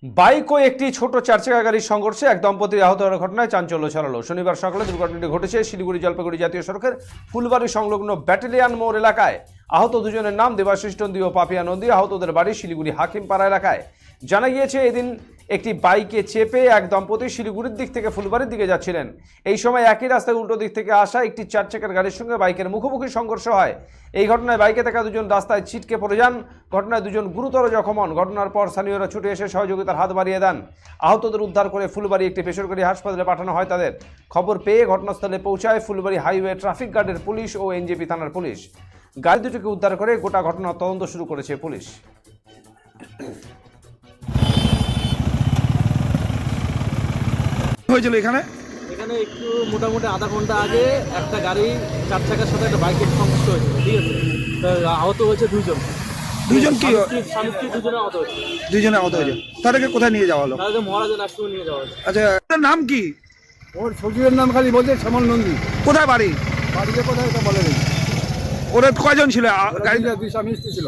Bike ও একটি ছোট চারচাকা গাড়ির সংঘর্ষে এক দম্পতির আহত হওয়ার ঘটনায় চাঞ্চল্য ছড়ালো। শনিবার সকালে দুর্ঘটনাটি ঘটেছে শিলিগুড়ি জলপাইগুড়ি জাতীয় সড়কের ফুলবাড়ি সংলগ্ন ব্যাটালিয়ান মোড় এলাকায়। আহত দুজনের নাম দেবাশিস নন্দী ও পাপিয়া নন্দী। আহতদের বাড়ি শিলিগুড়ি হাকিমপাড়া এলাকায়। জানা গিয়েছে, এদিন একটি বাইকে চেপে এক দম্পতি শিলিগুড়ির দিক থেকে ফুলবাড়ির দিকে যাচ্ছিলেন। এই সময় একই রাস্তায় উল্টো দিক থেকে আসা একটি চারচাকার গাড়ির সঙ্গে বাইকের মুখোমুখি সংঘর্ষ হয়। এই ঘটনায় বাইকে থাকা দুজন রাস্তায় ছিটকে পড়ে যান। ঘটনায় দুজন গুরুতর জখম হন। ঘটনার পর স্থানীয়রা ছুটে এসে সহযোগিতার হাত বাড়িয়ে দেন। আহতদের উদ্ধার করে ফুলবাড়ি একটি বেসরকারি হাসপাতালে পাঠানো হয় তাদের। খবর পেয়ে ঘটনাস্থলে পৌঁছায় ফুলবাড়ি হাইওয়ে ট্রাফিক গার্ডের পুলিশ ও এনজেপি থানার পুলিশ। গাড়ি দুটিকে উদ্ধার করে গোটা ঘটনার তদন্ত শুরু করেছে পুলিশ। হয়েছিল এখানে একটু মোটামুটি আধা ঘন্টা আগে একটা গাড়ি চার চাকার সাথে একটা বাইকের সংঘর্ষ হয়েছিল, ঠিক আছে। তো আহত হয়েছে দুইজন কি স্বামী স্ত্রী দুজনে আহত হয়েছে। দুইজনে আহত হয়েছে, তাদেরকে কোথায় নিয়ে যাওয়া হলো? তাহলে মহারাজের নার্সিংহোমে নিয়ে যাওয়া হয়েছে। আচ্ছা, তার নাম কি? ওর শ্বশুরের নাম খালি বলছে শ্যামল নন্দী। কোথায় বাড়ি? বাড়িতে কোথায় এটা বলে নেই। ওরা কয়জন ছিল গাড়ি? দুই স্বামী স্ত্রী ছিল।